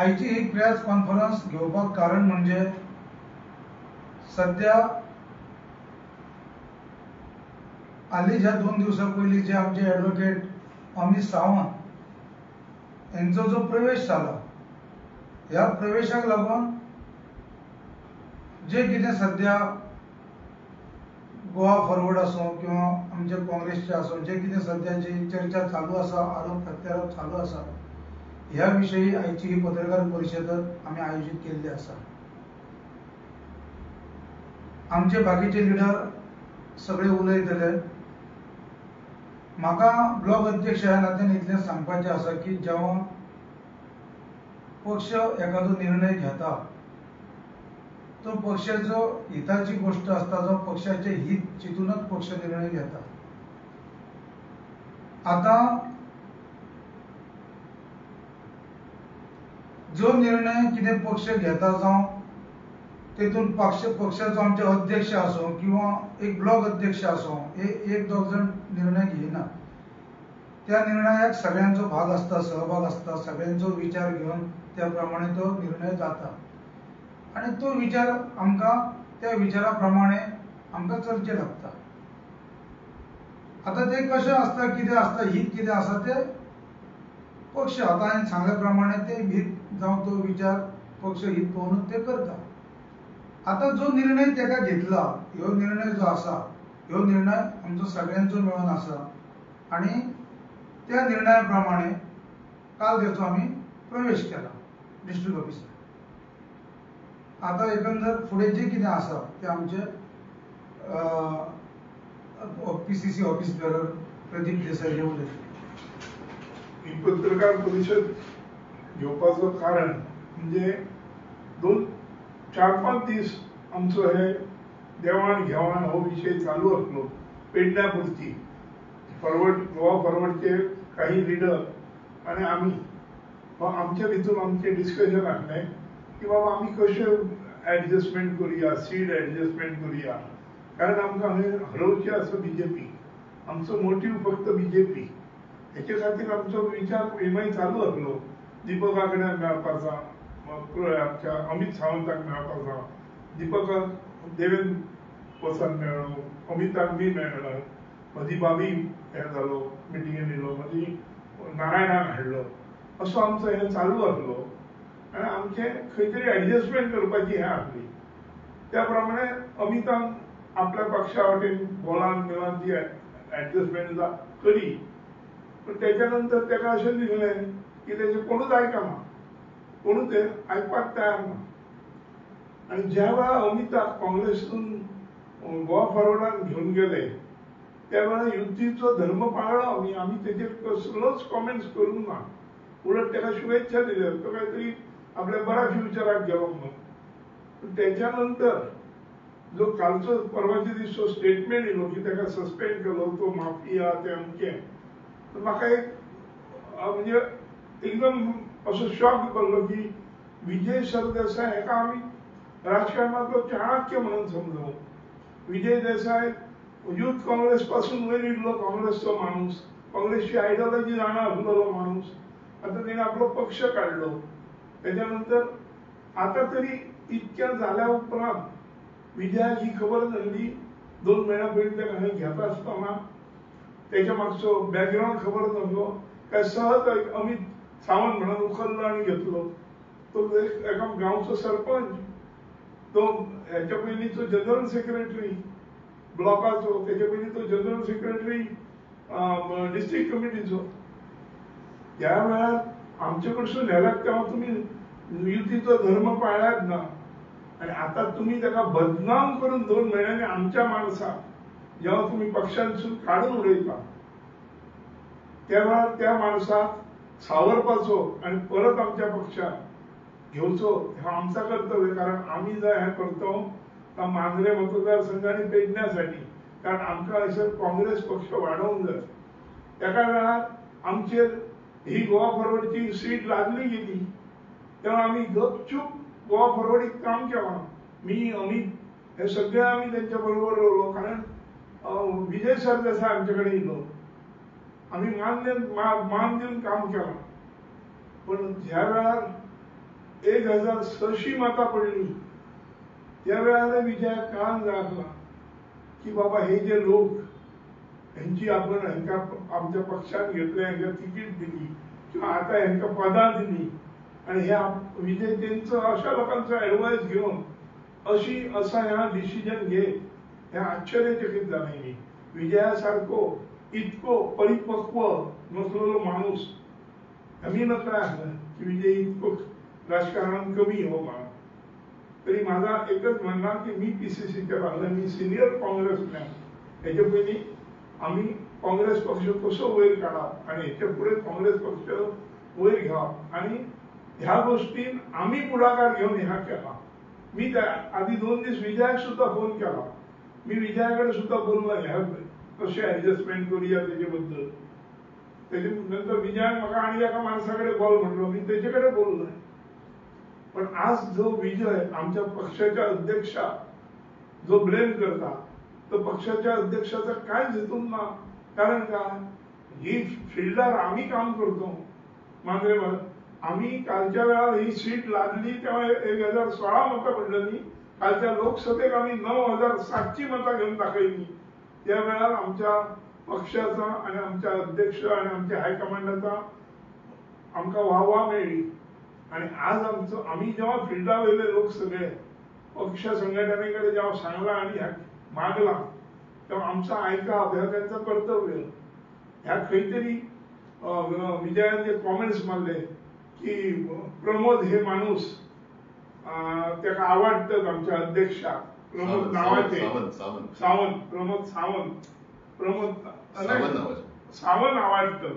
आयची ही press conference घेवपाक कारण म्हणजे सध्या हालींच्या 2 दिवसां पयलीं जे आमचे ॲडव्होकेट अमित सावंत यांचो जो प्रवेश जाला ह्या प्रवेशाक लागून जे कितें सध्या गोवा फॉरवर्ड आसूं किंवा आमचे काँग्रेसचे आसूं जे कितें सध्या जी चर्चा चालू आसा आरोप प्रत्यारोप चालू आसा ह्या विशयी आयची ही पत्रकार परिशद आमी आयोजीत केल्ली आसा। आमचे बाकीचे लिडर सगळे उलयतले। म्हाका ब्लॉक अध्यक्ष ह्या नात्यान इतलें सांगपाचें आसा की जेव्हा पक्ष एखादो निर्णय घेता तो पक्षाचो हिताची गोष्ट असता जो पक्षाचे हित चिंतूनच पक्ष निर्णय घेता। आता जो निर्णय कितें पक्ष घेता जावं तेतून पक्षाचो आमचे अध्यक्ष आसूं किंवा एक ब्लॉक अध्यक्ष आसूं एक दोग जण निर्णय घेयना। त्या निर्णयाक सगळ्यांचो भाग आसता, सहभाग आसता, सगळ्यांचो विचार घेवन त्या प्रमाणे तो निर्णय जाता आणि तो विचार आमकां त्या विचारा प्रमाणे आमकां चलचें लागता। आता ते कशें आसता कितें आसता हित कितें आसा ते पक्ष आता हांवें सांगल्या प्रमाणे ते हित जावं तो विचार पक्ष हित पळोवनूच ते करता। आता जो निर्णय तेका घेतला ह्यो निर्णय जो आसा ह्यो निर्णय आमचो सगळ्यांचो मेळून आसा आणि त्या निर्णया प्रमाणे काल तेचो आमी प्रवेश केला डिस्ट्रिक्ट ऑफिसार। आता एकंदर फुडें जे कितें आसा ते आमचे PCC office bearer Pradeep Desai हे उलयतले। ही पत्रकार परिषद घेवपाचो कारण म्हणजे 4-5 दीस आमचो हे देवाण घेवाण हो विषय चालू असलो पेडण्यापुरती गोवा फॉरवर्डचे काही लिडर आणि आम्ही आमच्या भितून आमचे डिस्कशन आसलें की बाबा आमी कशें ऍडजस्टमेंट करूया, सीट ऍडजस्टमेंट करूया, कारण आमकां हांगा हरोवचें आसा BJP, आमचो मोटीव फक्त BJP। हेचे खातीर आमचो विचार पयलीं चालू आसलो दीपका कडेन मेळपाचा, आमच्या अमित सावंताक मेळपाचा, दीपकाक देवेंद्र वचन मेळ्ळो, अमिताक बी मेळ्ळो, मदीं बाबी हे जालो मिटिंगेन येयलो, मदीं नारायणाक हाडलो, असो आमचो हे चालू आसलो आनी आमचे खंय तरी ऍडजस्टमेंट करपाची हे आसली। त्या प्रमाणे अमितान आपल्या पक्षा वाटेन बोलान मेलान ती ऍडजस्टमेंट करी, पण त्याच्या नंतर ताका अशें दिसलें की तेजे कोणूच आयकना, कोणूच आयकपाक तयार ना। आणि ज्या वेळा अमिताक काँग्रेसीतून गोवा फॉरवर्डान घेवन गेले त्या वेळा युतीचो धर्म पाळ्ळो आमी तेजेर कसलोच कॉमेंट्स करूंक ना, उलट ताका शुभेच्छा दिल्यो, तो काहीतरी आपल्या बऱ्या फ्युचराक गेलो म्हणून। पण त्याच्या नंतर जो कालचो परवाच्या दिसचो स्टेटमेंट येयलो की ताका सस्पेंड केलो, तो माफिया ते अमकें, तर म्हाका एक म्हणजे एकदम असो शॉक पडलो की विजय सरदेसाय हेका आमी राजकारणातलो चाणक्य म्हणून समजूं। विजय देसाय युथ काँग्रेस पासून वयर इल्लो काँग्रेसचो माणूस, काँग्रेसची आयडियोलॉजी जाणा आसलेलो माणूस, आता तेणे आपलो पक्ष काढलो। त्याच्यानंतर आता तरी इतक्या जाल्या उपरांत विजयाक ही खबर नासली 2 महिन्या पयलीं ताका हांवें घेता आसतना त्याच्या मागचो बॅकग्राऊंड खबर नासलो, काय सहज अमित सावंत म्हणून उखललो आणि घेतलो। तो एका गांवचो सरपंच, तो ह्याच्या पयलींचो जनरल सेक्रेटरी ब्लॉकाचो, त्याच्या पयलीं तो जनरल सेक्रेटरी डिस्ट्रिक्ट कमिटीचो। त्या वेळार आमचे कडसून हेल्याक तेव्हा तुम्ही युतीचो धर्म पाळ्यात ना आणि आता तुम्ही ताका बदनाम करून 2 महिन्यांनी आमच्या माणसाक जेव्हा तुम्ही पक्षांसून काढून उडयता त्या वेळार त्या माणसाक सावरपाचो आणि परत आमच्या पक्षात घेवचो हे आमचा कर्तव्य। कारण आम्ही जर हे करतो तर मांद्रे मतदारसंघाने पेडण्यासाठी, कारण आमकां हयसर काँग्रेस पक्ष वाडोवंक जाय। एका वेळार आमचेर ही गोवा फॉरवर्डची सीट लागली गेली तेव्हा आम्ही गपचूप गोवा फॉरवर्डीक काम केलां। मी अमित हे सगळे आम्ही त्यांच्या बरोबर रावलो, कारण विजय सरदेसाय आमचे कडेन येयलो, आम्ही मान देऊन काम केलं। पण ज्या वेळार 1600 मतां पडली. त्या वेळार विजयाक कळान जागला की बाबा हे जे लोक यांची आपण हांकां आमच्या पक्षान घेतले, हांकां तिकीट दिली किंवा आता हांकां पदां दिली आणि ह्या विजय तेंचो अशा लोकांचो ऍडवायस घेवन असा ह्या डिसिजन घेत हे आश्चर्यचकित जालें मी. विजया सारको इतको परिपक्व नसलेलो माणूस आम्ही नकळा की विजय इतको राजकारणात कमी हो म्हणून. तरी माझा एकच म्हणणं की मी PCCच्या लागला, मी सिनियर काँग्रेसमॅन. हेच्या पयलीं आम्ही काँग्रेस पक्ष कसो वयर काडप आणि हेच्या पुढे काँग्रेस पक्ष वयर घेवप आणि ह्या गोष्टीन आम्ही पुढाकार घेऊन ह्या केला. मी आधी 2 दीस विजयाक सुद्धा फोन केला. मी विजयाकडे सुद्धा बोललो ह्या कशें ऍडजस्टमेंट करूया तेजे बद्दल. तेजे नंतर विजयान म्हाका आनी एका माणसाकडे बोल म्हणलो, मी तेजे कडेन बोललो. पण आज जो विजय आमच्या पक्षाच्या अध्यक्षा जो ब्लेम करता तो पक्षाच्या अध्यक्षाचा कांयच हेतून ना. कारण काय ही फिल्डार आम्ही काम करतो मांद्रे. आम्ही कालच्या वेळार ही सीट लागली तेव्हा 1016 मतां पडलेली. कालच्या लोकसभेक आम्ही 9700 मतां घेऊन दाखयली. त्या वेळार आमच्या पक्षाचा आणि आमच्या अध्यक्ष आणि आमच्या हायकमांडाचा आमकां वाहवा मेळ्ळी. आणि आज आम्ही जेव्हा फिल्डा वयले लोक सगळे पक्ष संघटनेकडे जेव्हा सांगला आणि मागला तेव्हा आमचा ऐकप हे त्यांचं कर्तव्य. ह्या खंय तरी विजयान जे कॉमेंट्स मारले की प्रमोद हे माणूस त्याला आवडतात आमच्या अध्यक्षाक प्रमोद नावाचे सावंत प्रमोद सावंत आवडतं.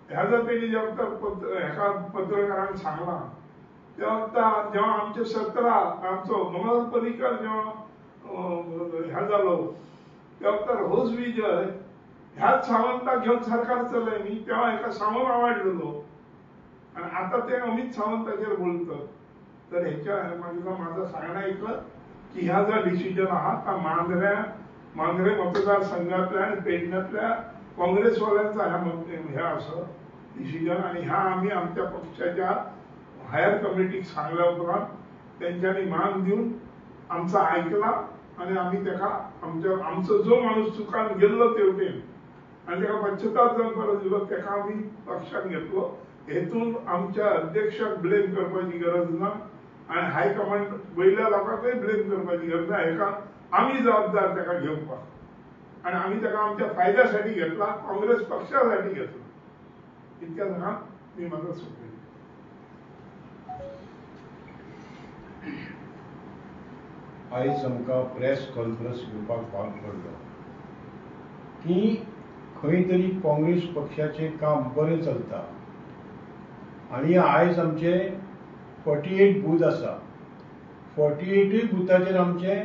ह्याचा त्यांनी जेव्हा एका पत्रकारांक सांगला तेव्हा जेव्हा आमचे 17 आमचो मनोहर पर्रीकर जेव्हा ह्या जालो तेव्हा रोज विजय ह्याच सावंताक घेऊन सरकार चलय न्ही. तेव्हा एका सावंत आवडलेलो आणि आता ते अमित सावंताचेर बोलतात. तर ह्याच्या माझं सांगणं ऐकलं की ह्या जो डिसिजन आहात हा मांद्रे मतदारसंघातल्या आणि पेडण्यातल्या काँग्रेसवाल्यांचा ह्या असं डिसिजन. आणि ह्या आम्ही आमच्या पक्षाच्या हायर कमिटीक सांगल्या उपरांत त्यांच्यानी मान दिवन आमचा ऐकला आणि आम्ही त्याका आमचो जो माणूस चुकान गेल्लो तेवटेन आणि त्याका पश्चाताप जावन परत दिलो त्याका आम्ही पक्षात घेतलो. हेतून आमच्या अध्यक्षाक ब्लेम करपाची गरज ना आणि हायकमांड वयल्या लोकांकय ब्लेम करपाची गरज ना. हेका आम्ही जबाबदार त्याका घेवपाक आणि आम्ही त्याका आमच्या फायद्यासाठी घेतला, काँग्रेस पक्षासाठी घेतला. इतक्या सांगात मी माझा सोपे. आयज आमकां प्रेस कॉन्फरन्स घेवपाक भाग पडलो की खंय तरी काँग्रेस पक्षाचें काम बरें चलता आणि आयज आमचे 48 बूथ आसा. 48 बुथाचेर आमचे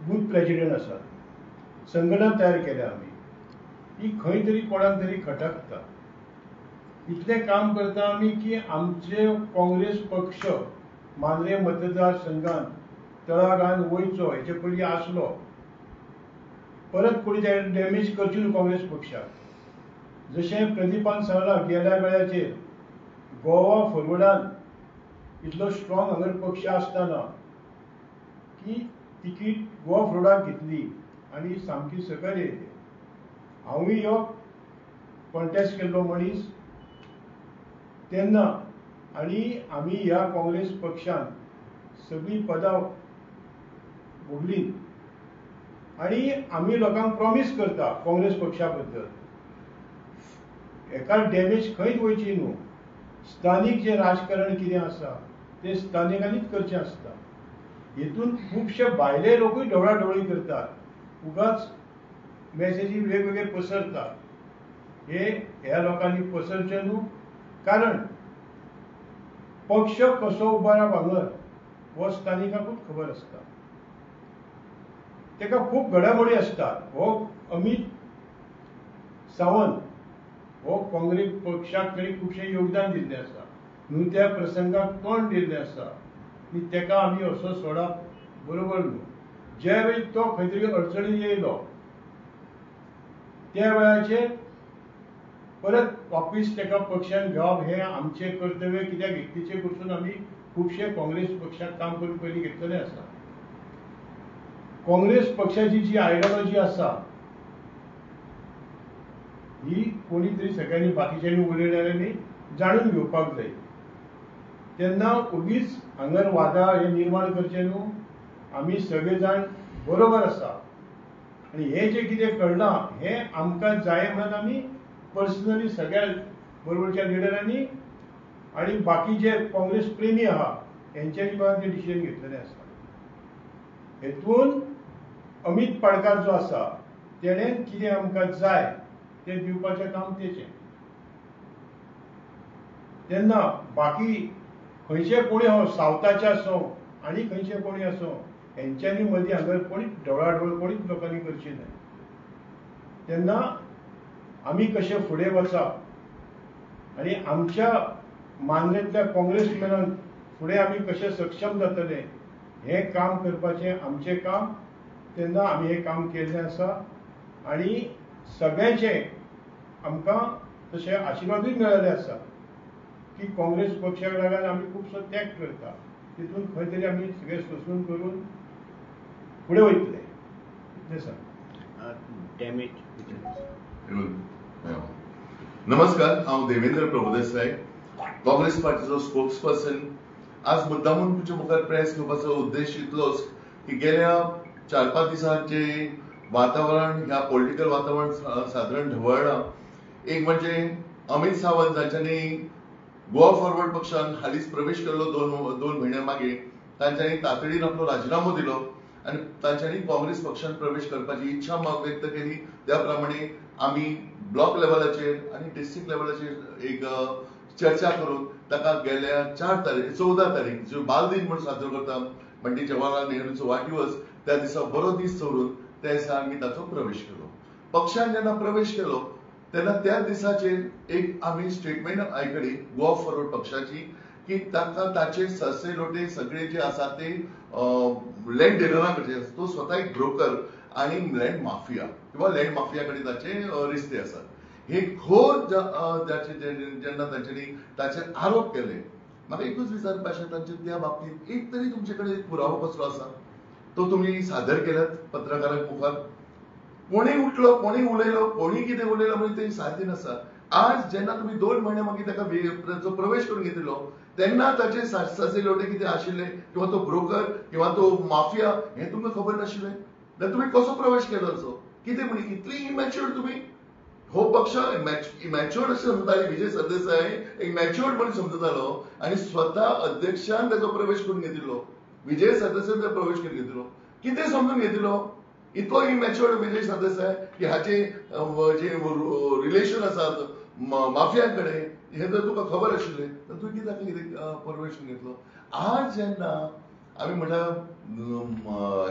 बूथ प्रेसिडेंट आसात. संघटना तयार केल्या आमी. ही खंय तरी कोणाक तरी खटकता. इतलें काम करता आमी की आमचे काँग्रेस पक्ष मांद्रे मतदारसंघात तळागाळान वयचो हेचे पयलीं आसलो. परत कोणी डॅमेज करची न्हू काँग्रेस पक्षाक. जशें प्रदीपान सांगलां गेल्या वेळाचेर गोवा फॉरवर्डान इतलो स्ट्रॉंग हांगर पक्ष आसतना की तिकीट गोवा फॉरवर्डाक घेतली आनी सामकी सकयल येयली. हांवूय ह्यो कॉन्टेस्ट केल्लो मनीस तेन्ना आनी आमी ह्या काँग्रेस पक्षान सगळीं पदां भोगलीं आनी आमी लोकांक प्रॉमिस करता काँग्रेस पक्षा बद्दल हेका डॅमेज खंयच वयची न्हू. स्थानीक जे राजकारण कितें आसा ते स्थानिकांनीच करचें आसता. हेतून खुबशे भायले लोकूय ढवळाढवळी करतात, उगाच मॅसेजी वेगवेगळे पसरतात. ह्या लोकांनी पसरचे न्हू. कारण पक्ष कसो उबारप हांगर हो स्थानिकांकूच खबर आसता. तेका खूब घडामोडी आसतात. हो अमित सावंत हो काँग्रेस पक्षाक तरी खुबशें योगदान दिल्लें आसा न्हू. त्या प्रसंगाक तोंड दिल्लें आसा आनी तेका आमी असो सोडप बरोबर न्हू. ज्या वेळी तो खंय तरी अडचणीन येयलो त्या वेळाचेर परत वापस ताका पक्षान घेवप हे आमचे कर्तव्य, कित्याक एकटीचे कडसून आमी खुबशे काँग्रेस पक्षाक काम करून पयलीं घेतलेले आसा. काँग्रेस पक्षाची जी आयडियोलॉजी आसा ही कोणी तरी सगळ्यांनी बाकीच्यांनी उलयणाऱ्यांनी जाणून घेवपाक जाय. तेन्ना उगीच हांगर वादा हे निर्माण करचे न्हू. आमी सगळे जाण बरोबर आसा आनी हे जे कितें घडलां हे आमकां जाय म्हणून आमी पर्सनली सगळ्या बरोबरच्या लिडरांनी आनी बाकी जे काँग्रेस प्रेमी आहा हेंच्यांनी मेळून तें डिसिजन घेतलेलें आसा. हेतून अमित पाडकार जो आसा तेणें कितें आमकां जाय तें दिवपाचें काम तेचें. तेन्ना बाकी खंयचे कोणी सावथाचे आसूं आनी खंयचे कोणी आसूं हेंच्यांनी मदीं हांगर कोणीच ढवळाढवळ कोणीच लोकांनी करची न्हय. तेन्ना आमी कशे फुडें वचप आनी आमच्या मांद्रेंतल्या काँग्रेसमॅनांक फुडें आमी कशे सक्षम जातले हें काम करपाचें आमचें काम. तेन्ना आमी हें काम केल्लें आसा आनी सगळ्यांचे आमकां तशें आशिर्वादूय मेळिल्ले आसा की काँग्रेस पक्षाक लागून आमी खुबसो त्याग करता. तितून खंय तरी आमी सगळे सोंसून करून फुडें वयतले इतलें सांग. नमस्कार, हांव देवेंद्र प्रभुदेसाय, काँग्रेस पार्टीचो स्पोक्सपर्सन. आज मुद्दामून तुमच्या मुखार प्रेस घेवपाचो उद्देश इतलोच की गेल्या 4-5 दिसांचे वातावरण, ह्या पॉलिटिकल वातावरण सादारण ढवळ्ळां. एक म्हणजे अमित सावंत जांच्यांनी गोवा फॉरवर्ड पक्षान हालींच प्रवेश केल्लो 2 म्हयन्या मागीर तांच्यांनी तातडीन आपलो राजिनामो दिलो आनी तांच्यांनी काँग्रेस पक्षान प्रवेश करपाची इच्छा व्यक्त केली. त्या प्रमाणे आमी ब्लॉक लेवलाचेर आनी डिस्ट्रिक्ट लेवलाचेर एक चर्चा करून ताका गेल्या 14 तारीख जो बाल दिन म्हणून साजरो करता पंडित जवाहरलाल नेहरूचो वाडदिवस त्या दिसा बरो दीस दवरून त्या दिसा आमी ताचो प्रवेश केलो. पक्षान जेन्ना प्रवेश केलो तेन्ना त्या दिसाचेर एक आमी स्टेटमेंट आयकली गोवा फॉरवर्ड पक्षाची की ताका ताचे सरसे लोटे सगळे जे आसा ते लँड डिलरां कडचे तो स्वता एक ब्रोकर आनी लँड माफिया किंवा लँड माफिया कडेन ताचे रिश्ते आसात. हे घोर जेन्ना तांच्यांनी ताचेर आरोप केले. म्हाका एकूच विचारपाक आशिल्लें तांचे त्या बाबतींत एक तरी तुमचे कडेन पुरावो कसलो आसा तो तुमी सादर केल्यात पत्रकारांक मुखार. कोणी उठलो, कोणी उलयलो, कोणी कितें उलयलो म्हणजे ते सारकें आसा. आज जेन्ना तुमी 2 म्हयने मागीर ताका प्रवेश करून घेतिल्लो तेन्ना ताचे सरसे लोटे कितें आशिल्ले किंवा तो ब्रोकर किंवा तो माफिया हें तुमकां खबर नाशिल्लें. जाल्यार तुमी कसो प्रवेश केलो असो? कितें म्हणी इतली इमॅच्युअर्ड तुमी? हो पक्ष इमॅच्युअर्ड अशें समजताले. विजय सरदेसाय एक मॅच्युअर्ड म्हणून समजतालो आनी स्वता अध्यक्षान ताचो प्रवेश करून घेतिल्लो. विजय सरदेसाय ताचो प्रवेश करून घेतिल्लो. कितें समजून घेतिल्लो? इतलो इमॅच्युअर्ड विजय सरदेसाय की हाचे जे रिलेशन आसात माफिया कडेन हे जर तुका खबर आशिल्लें तर तुवें कित्याक प्रवेश करून घेतलो? आज जेन्ना आमी म्हणटा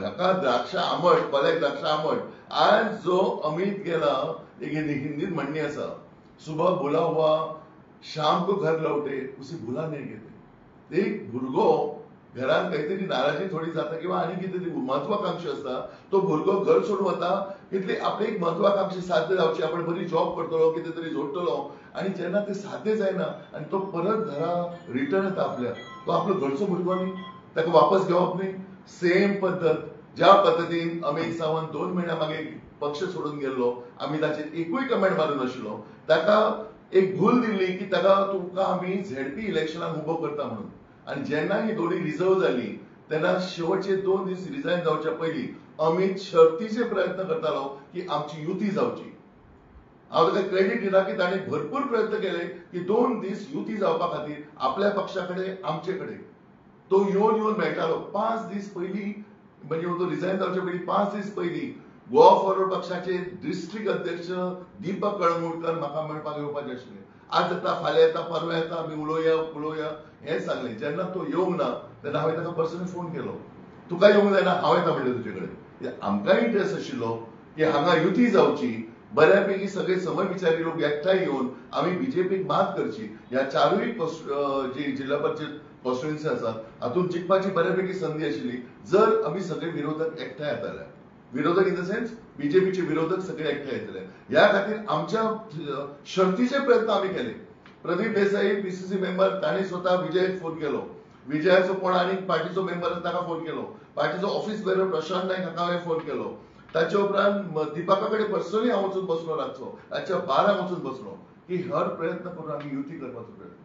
हाका द्राक्ष आंबट, कोल्याक द्राक्ष आंबट. आज जो अमित गेला एक हिंदीत म्हणणी आसा, सुबह भुला हुआ शाम को घर लौटे उसे भुला नहीं गेले. एक भुरगो घरात काहीतरी नाराजी थोडी जाता किंवा आणि कितेतरी महत्वाकांक्षी असता तो भुरगो घर सोडून वता इतली आपली एक महत्वाकांक्षी साध्य जावची, आपण बरी जॉब करतलो, कितें तरी जोडटलो आणि जेन्ना ते साध्य जायना आणि तो परत घरा रिटर्न येता आपल्या, तो आपलो घरचो भुरगो न्ही, ताका वापस घेवप न्ही. सेम पद्दत ज्या पद्दतीन अमित सावंत 2 म्हयन्या मागे पक्ष सोडून गेल्लो, आमी ताचेर एकूय कमेंट मारूं नाशिल्लो. ताका एक भूल दिल्ली की तुका आमी झेडपी इलेक्शनाक उबो करता म्हणून. आणि जेन्ना ही दोन्ही रिझर्व झाली तेन्ना शेवटचे 2 दीस रिजायन जावच्या पयलीं अमित शर्तीचे प्रयत्न करतालो की आमची युती जावची. हांव ताका क्रेडिट दिता की ताणें भरपूर प्रयत्न केले की 2 दीस युती जावपा खातीर आपल्या पक्षा कडेन आमचे कडेन तो येवन मेळटालो. 5 दीस पयलीं म्हणजे तो रिजायन जावच्या पयलीं 5 दीस पयलीं गोवा फॉरवर्ड पक्षाचे डिस्ट्रिक्ट अध्यक्ष दीपक कळंगूटकर म्हाका मेळपाक येवपाचे आशिल्ले. आज येता, फाल्यां येता, परवा येता, आमी उलोवया हें सांगलें. जेन्ना तो येवंक ना तेन्ना हांवें ताका पर्सनली फोन केलो, तुका येवंक जायना, हांव येता म्हणलें तुजे कडेन. आमकांय इंट्रस्ट आशिल्लो की हांगा युती जावची, बऱ्यापैकी सगळे समविचारी लोक एकठांय येवन आमी बीजेपीक मात करची. ह्या 4य जी जिल्हा परिषद कॉन्स्टिट्युएन्सी आसात हातूंत जिखपाची बऱ्यापैकी संदी आशिल्ली जर आमी सगळे विरोधक एकठांय येताले. विरोधक इन द सेन्स बीजेपीचे विरोधक सगळे एकठांय येतले. ह्या खातीर आमच्या शर्तीचे प्रयत्न आम्ही केले. प्रदीप देसाई पीसीसी मेंबर ताणी स्वतः विजयाक फोन केलो. विजयाचो कोण आनी पार्टीचो मेंबर ताका फोन केलो. पार्टीचो ऑफिस बेरर प्रशांत नायक हाका हांवें फोन केलो. ताचे उपरांत दिपाका कडेन पर्सनली हांव वचून बसलो रातच्या 12 वचून बसलो की हर प्रयत्न करून आम्ही युती करपाचो प्रयत्न.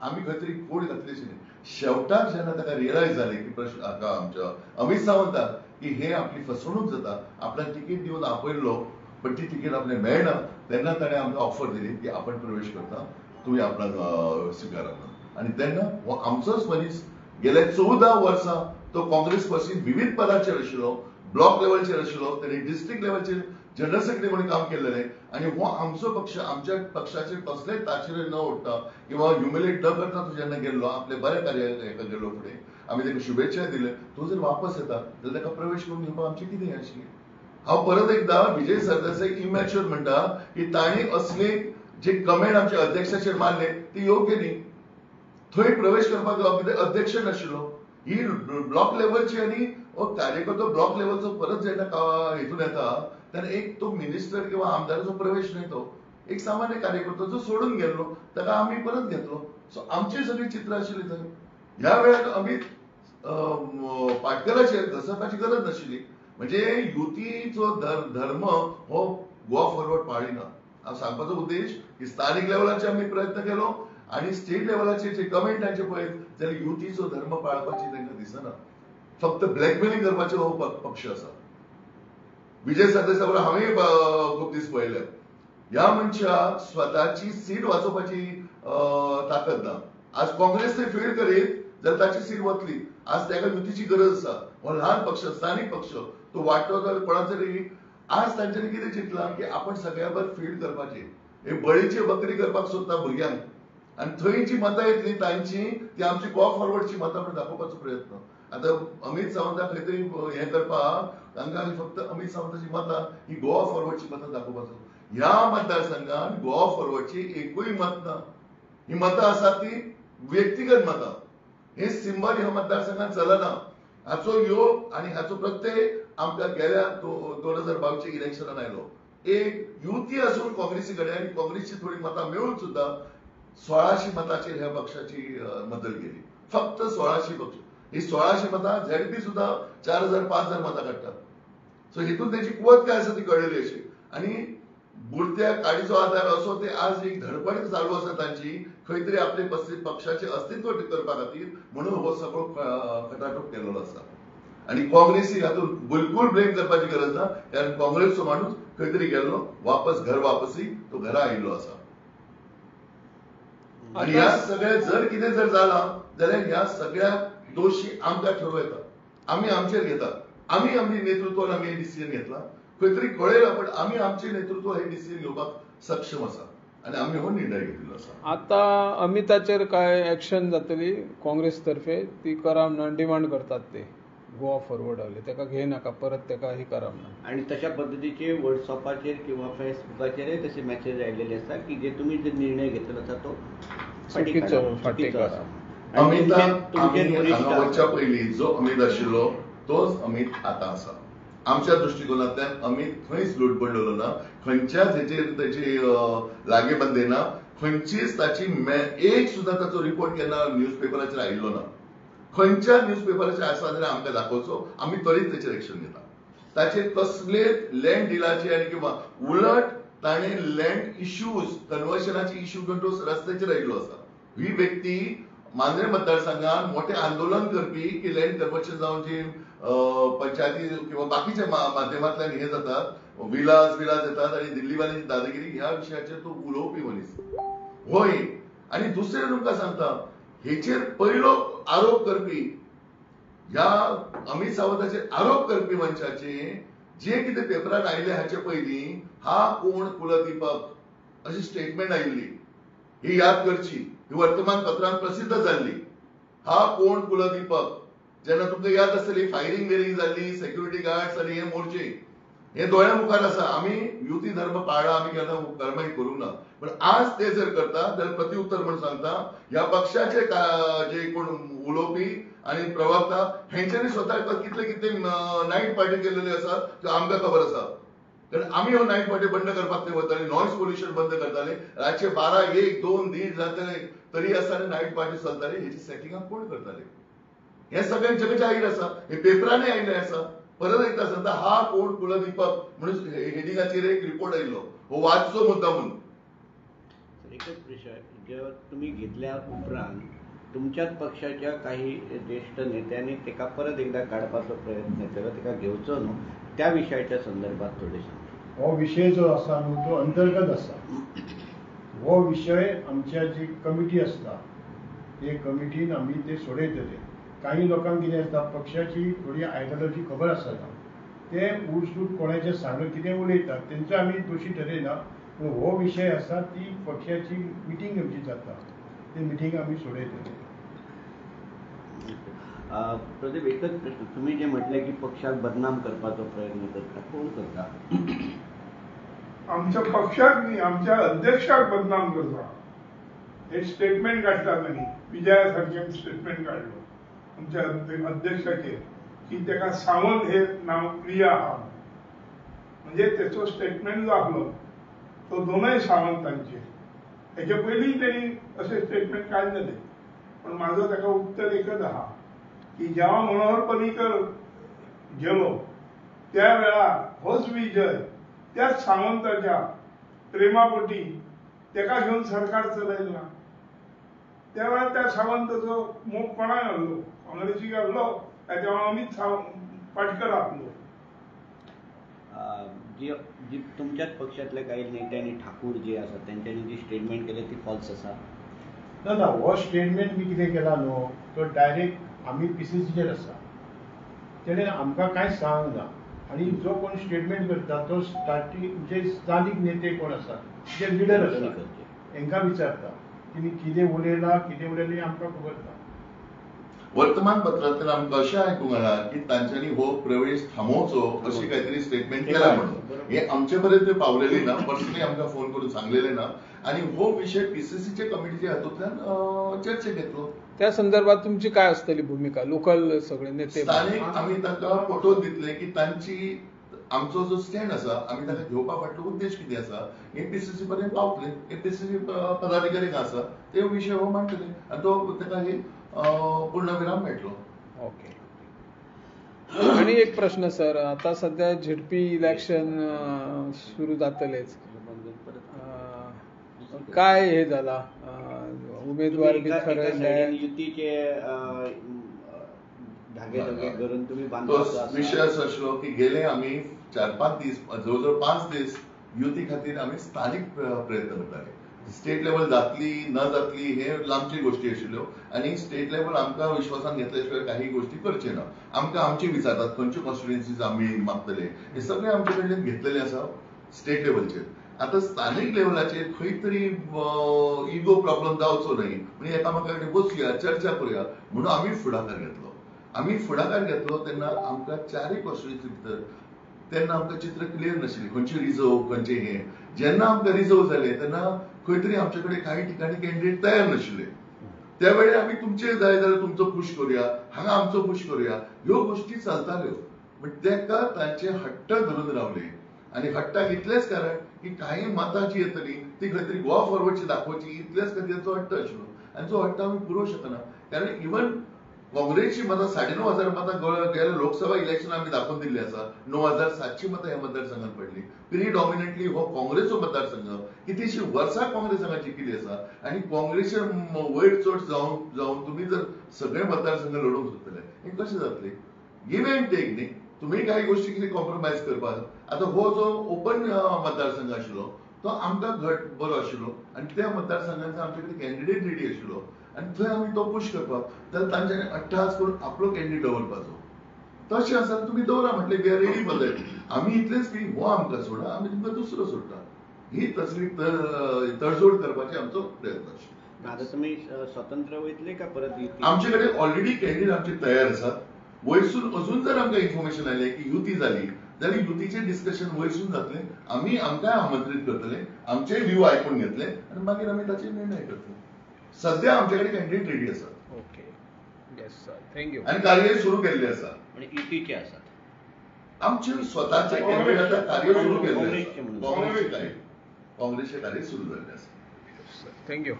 आम्ही खंय तरी कोण घातलीशी नाही. शेवटाक जेन्ना ताका रियलायज जालें की आमच्या अमित सावंताक की हे आपली फसवणूक जाता, आपल्याक तिकीट दिवन आपयल्लो पण ती तिकीट आपल्याक मेळना, तेन्ना ताणें आमकां ऑफर दिली की आपण प्रवेश करता, तुम्ही आपणाक स्विकारा म्हणून. आनी तेन्ना हो आमचोच मनीस गेल्या 14 वर्सां तो काँग्रेस पासून विविध पदाचेर आशिल्लो, ब्लॉक लेवलचेर आशिल्लो, ताणें डिस्ट्रिक्ट लेवलचेर जनरल सेक्रेटरी म्हणून काम केलेलें. आणि हो आमचो पक्ष आमच्या पक्षाचेर कसलेच ताचेर न उठता किंवा ह्युमिलेट न करता तो जेन्ना गेल्लो, आपले बरे कार्य हेका गेलो फुडें, आमी ताका शुभेच्छा दिले. तो जर वापस येता जाल्यार ताका प्रवेश करून घेवपाक आमचें कितें हें आशिल्लें. हांव परत एकदा विजय सरदेसाईक इमॅच्युअर म्हणटा की तांणी असले जे कमेंट आमच्या अध्यक्षाचेर मारले ती योग्य न्ही. थंय प्रवेश करपाक जावप कितें अध्यक्ष नाशिल्लो. ही ब्लॉक लेवलची आनी कार्यकर्तो ब्लॉक लेवलचो परत जेन्ना हितून येता तेन्ना एक तो मिनिस्टर किंवा आमदाराचो प्रवेश न्हय, तो एक सामान्य कार्यकर्तो जो सोडून गेल्लो ताका आमी परत घेतलो. सो आमची सगळी चित्र आशिल्ली थंय. ह्या वेळार आमी पाटकराचेर घसरपाची गरज नाशिल्ली. म्हणजे युतीचो धर्म हो गोवा फॉरवर्ड पाळिना. हांव सांगपाचो उद्देश की स्थानीक लेवलाचेर आमी प्रयत्न केलो आणि स्टेट लेवलाचेर जे कमेंट तांचे पळयत जाल्यार युतीचो धर्म पाळपाची तांकां दिसना. फक्त ब्लॅकमेलिंग करपाचो हो पक्ष आसा. विजय सरदेसाय बरोबर हांवें खूब दीस पळयले. ह्या मनशाक स्वताची सीट वाचोवपाची ताकद ना. आज काँग्रेस थंय फेल करीत जाल्यार ताची सीट वतली. आज ताका युतीची गरज आसा. हो ल्हान पक्ष, स्थानीक पक्ष, तो वाडटो जाल्यार कोणाचेरी. आज तांच्यांनी कितें चिंतलां की आपण सगळ्या बर फीड करपाचे, हे बळीची बकरी करपाक सोदता भुरग्यांक, आनी थंय जी मतां येतली तांची ती आमची गोवा फॉरवर्डची मतां म्हणून दाखोवपाचो प्रयत्न. आता अमित सावंताक खंय तरी हें करपाक तांकां फक्त अमित सावंताची मतां ही गोवा फॉरवर्डची मतां दाखोवपाचो. ह्या मतदारसंघात गोवा फॉरवर्डची एकूय मत ना. ही मतां आसात ती व्यक्तिगत मतां. हे सिंबल ह्या मतदारसंघात चलना. हाचो योग आनी हाचो प्रत्यय आमकां गेल्या 2022 इलेक्शनान आयलो. एक युती आसून काँग्रेसी कडेन आनी काँग्रेसची थोडी मतां मेळून सुद्धा 1600 मतांचेर ह्या पक्षाची मदत गेली. फक्त 1600 पक्ष. ही 1600 मतां झेडपी सुद्धा 4000 5000 मतां काडटा. सो हितून त्याची कुवत काय आसा ती कळलेली अशी. आणि बुरत्या काडीचो आधार असो ते आज एक धडपड चालू आसा तांची खंय तरी आपले पक्षाचे अस्तित्व करपा खातीर म्हणून हो सगळो खटाटोप केलेलो आसा. आणि काँग्रेसीक हातून बिलकुल ब्लेम करपाची गरज ना, कारण काँग्रेसचो माणूस खंय तरी गेल्लो वापस घर वापसी तो घरा आयिल्लो आसा. आणि ह्या सगळ्या जर कितें जर जालां जाल्यार ह्या सगळ्या दोशी आमकां ठरवूं येता. आमी आमचेर घेता. आमी आमची नेतृत्वान आमी हे डिसिजन घेतला. खंय तरी कळयला पण आमी आमचे नेतृत्व हे डिसिजन घेवपाक सक्षम आसा आणि आम्ही हो निर्णय घेतलेलो आसा. आता अमिताचेर काय ऍक्शन जातली काँग्रेस तर्फे ती करा म्हणून डिमांड करतात ते गोवा फॉरवर्ड वाले. ताका घेय नाका परत, ताका हे करा म्हणून. आणि तशा पद्धतीचे व्हॉट्सअपाचेर किंवा फेसबुकाचेर तसे मेसेज आयलेले आसा की जे तुम्ही जे निर्णय घेतलो आसा तो फाटी करा. अमिताक आमी हांगा वचच्या पयलीं जो अमित आशिल्लो तोच अमित आतां आसा. आमच्या दृष्टिकोनांतल्यान अमित खंयच लूट पडलेलो ना. खंयच्याच हेचेर ताची लागेबंदे ना. खंयचीच ताची एक सुद्दां ताचो रिपोर्ट केन्ना न्यूजपेपराचेर आयिल्लो ना. खंयच्या न्यूजपेपराचेर आसा जाल्यार आमकां दाखोवचो, आमी त्वरीत ताचेर एक्शन घेता. ताचेर कसलेच लँड डिलाचे आनी किंवा उलट ताणें लँड इश्यूज कन्वर्शनाचे इश्यू घेवन तो रस्त्याचेर आयिल्लो आसा. ही व्यक्ती मांद्रे मतदारसंघात मोठे आंदोलन करपी की लँड कन्वर्शन जावन जी पंचायती किंवा बाकीच्या माध्यमांतल्यान हे जातात, विलास येतात आणि दिल्लीवाल्यांची दादागिरी ह्या विशयाचेर तो उलोवपी मनीस होय. आणि दुसरें तुमकां सांगता, हेचेर पयलो आरोप करपी ह्या अमित सावंताचेर आरोप करपी मनशाचे जे कितें पेपरान आयले हाचे पयलीं हा कोण कुलदीपक अशी स्टेटमेंट आयिल्ली. ही याद करची. ही वर्तमानपत्रांत प्रसिद्ध जाल्ली. हा कोण कुलदीपक. जेन्ना तुमकां याद आसतली फायरिंग बिरिंग जाल्ली, सेक्युरिटी गार्ड्स आनी हे मोर्चे हे दोळ्या मुखार आसा. आमी युती धर्म पाळ्ळा, आमी केन्ना कर्मय करूंक ना. पण आज ते जर करता जाल्यार प्रत्युत्तर म्हणून सांगता, ह्या पक्षाचे जे कोण उलोवपी आणि प्रवक्ता हेंच्यांनी स्वता कितले कितले नायट पार्टी केलेली आसा त्यो आमकां खबर आसा. कारण आमी हो नायट पार्टी बंद करपाक ते वताले, नॉयज पोल्युशन बंद करताले. रातचे 12, 1, 2, 1:30 जाताले तरी आसतना नायट पार्टी चलताली. हेची सेटिंगां कोण करताले? हे सगळ्यांक जगजाहीर आसा, हे पेपरांनी आयिल्ले आसा. परत एकदा सांगता, हा कोण कुलदीपक म्हणून हेडिंगाचेर एक रिपोर्ट आयिल्लो, हो वाचचो मुद्दा म्हणून. एकच विषय, जेव्हा तुम्ही घेतल्या उपरांत तुमच्याच पक्षाच्या काही ज्येष्ठ नेत्यांनी तेका परत एकदा काडपाचो प्रयत्न केलो, तेका घेवचो न्हू, त्या विशयाच्या संदर्भात थोडे सांगा. हो विषय जो आसा न्हू तो अंतर्गत आसा. हो विषय आमच्या जी कमिटी आसता ते कमिटीन आमी ते सोडयतले. काही लोकांक कितें आसता, पक्षाची थोडी आयडियोलॉजी खबर आसना, ते उठसूट कोणाचें सांगलें कितें उलयतात, तेंचो आमी दोशी ठरयना. पूण हो विशय आसा ती पक्षाची मिटींग आमची जाता, ते मिटींग आमी सोडयतले. प्रदीप, एकच प्रश्न, तुम्ही जे म्हटले की पक्षाक बदनाम करपाचो प्रयत्न करता, कोण करता? आमच्या पक्षाक न्ही, आमच्या अध्यक्षाक बदनाम करता. हे स्टेटमेंट काडटा न्ही, विजया सारकेन स्टेटमेंट काडलो आमच्या अध्यक्षाचेर की तेका सावंत हे नाव प्रिय आहा. म्हणजे तेचो स्टेटमेंट जो आसलो तो दोनय सावंतांचे. हेचे पयलीं तेणी अशें स्टेटमेंट काडलेले. पण माझं तेका उत्तर एकच आहा की जेव्हा मनोहर पर्रीकर गेलो त्या वेळार होच विजय त्याच सावंताच्या प्रेमापोटी तेका घेऊन सरकार चलयला. त्या वेळार त्या सावंताचो मोग कोणाक आहलो? काँग्रेसीक आहलो काय तेव्हा अमित पाटकर आहलो? जी तुमच्याच पक्षातल्या काही नेत्यांनी, ठाकूर जे आसा त्यांच्यानी जी स्टेटमेंट केली ती फॉल्स आसा? ना ना, हो स्टेटमेंट मी कितें केला न्हू, तो डायरेक्ट आमी PCCचेर आसा, तेणें आमकां कांय सांग ना. आणि जो कोण स्टेटमेंट करता तो म्हणजे स्थानिक नेते कोण आसा, जे लिडर आसा, तांकां विचारता तेणी कितें उलयलां, कितें उलयलें आमकां खबर ना. वर्तमानपत्रांतल्यान आमकां अशें आयकूंक आयलां की तांच्यांनी हो प्रवेश थांबोवचो अशी काहीतरी स्टेटमेंट केला म्हणून. हे आमचे पर्यंत पावलेली ना, पर्सनली आमकां फोन करून सांगलेले ना. आणि हो विषय PCCचे कमिटीच्या हातूंतल्यान चर्चेक घेतलो. त्या संदर्भात तुमची काय असतली भूमिका? लोकल सगळे नेते स्थानिक आमी तांकां पटोवन दितले की तांची आमचो जो स्टँड आसा आमी ताका घेवपा फाटलो उद्देश कितें आसा हे PCC पर्यंत पावतले. हे PCC पदाधिकारी आसा ते विशय हो मांडटले आनी तो ताका हे पूर्णविराम मेळटलो. ओके. आणि एक प्रश्न सर, आता सध्या झेडपी इलेक्शन सुरू जातलेच, काय हे झाला उमेदवार बी ठरवले, युतीचे धागे धागे करून तुम्ही तो विषय असो आशिल्लो की गेले आमी 4-5 दीस, जवळजवळ 5 दीस युती खातीर आमी स्थानिक प्रयत्न करताले. स्टेट लेवल जातली न जातली हे लांबची गोष्टी आशिल्ल्यो आणि स्टेट लेवल आमकां विश्वासान घेतल्या शिवाय काही गोष्टी करचे ना. आमकां आमची विचारतात खंयच्यो कॉन्स्टिट्युएन्सीज आमी मागतले, हे सगळे आमचे कडल्यान घेतलेले आसा स्टेट लेवलचेर. आता स्थानिक लेवलाचेर खंय तरी इगो प्रॉब्लेम जावचो न्हय म्हणजे एकामेका कडेन बसया, चर्चा करूया म्हणून आमी फुडाकार घेतलो. आमी फुडाकार घेतलो तेन्ना आमकां 4 कॉन्स्टिट्युएन्सी भितर तेन्ना आमकां चित्र क्लियर नाशिल्लें, खंयचे रिझर्व खंयचे हे. जेन्ना आमकां रिझर्व जाले तेन्ना खंय तरी आमचे कडेन काही ठिकाणी कॅन्डिडेट तयार नाशिल्ले. त्यावेळी आमी तुमचे जाय जाल्यार तुमचो पुश करूया, हांगा आमचो पुश करूया, ह्यो गोष्टी चलताल्यो. बट तेका तांचे हट्ट धरून रावले आणि हट्टाक इतलेंच कारण की काही मतां जी येतली ती खंय तरी गोवा फॉरवर्डची दाखोवची, इतलेच खातीर तो हट्ट आशिल्लो आनी जो हट्ट आमी पुरोवंक शकना. कारण इवन काँग्रेसची मतां 9,500 मतां गेल्या लोकसभा इलेक्शन आमी दाखोवन दिल्ली आसा. 9,700 मतां ह्या मतदारसंघात पडली. प्रिडॉमिनंटली हो काँग्रेसचो मतदारसंघ, कितलींशी वर्सां काँग्रेस हांगा जिखिल्ली आसा आनी काँग्रेसचे वयर चड जावन तुम्ही जर सगळे मतदारसंघ लडोवंक सोदतले हे कशें जातले? गिव एंड टेक न्ही. तुम्ही काही गोष्टी कितें कॉम्प्रोमायज करपाक. आता हो जो ओपन मतदारसंघ आशिल्लो तो आमकां घट बरो आशिल्लो आनी त्या मतदारसंघाचो आमचे कडेन कॅन्डिडेट रेडी आशिल्लो आनी थंय आमी तो पुश करपाक तर तांच्यांनी अट्टाहास करून आपलो कॅन्डिडेट दवरपाचो. तशें आसा तुम्ही दवरा म्हटलें we are ready for that. आमी इतलेंच की हो आमकां सोडा, आमी तुमकां दुसरो सोडटा. ही तसली तडजोड करपाची आमचो प्रयत्न आशिल्लो. आता तुम्ही स्वतंत्र वयतले का परत? आमचे कडेन ऑलरेडी कॅन्डिडेट आमचे तयार आसात. वयरसून अजून जर आमकां इन्फॉर्मेशन आयलें की युती जाली जाल्यार युतीचे डिस्कशन वयरसून जातले. आमी आमकांय आमंत्रीत करतले, आमचे व्ह्यू आयकून घेतले आणि मागीर आमी ताचेर निर्णय करतले. सध्या आमचे कडेन कॅन्डिडेट रेडी आसात. Okay, yes sir, thank you. आनी कार्य सुरू केल्ली आसा. म्हणजे युतीचे आसात. आमचे स्वताचे कॅन्डिडेटाचे कार्य सुरू केल्ले काँग्रेसचे आसा. म्हणून. काँग्रेसचे कार्य सुरू जाल्ले आसा. थँक्यू.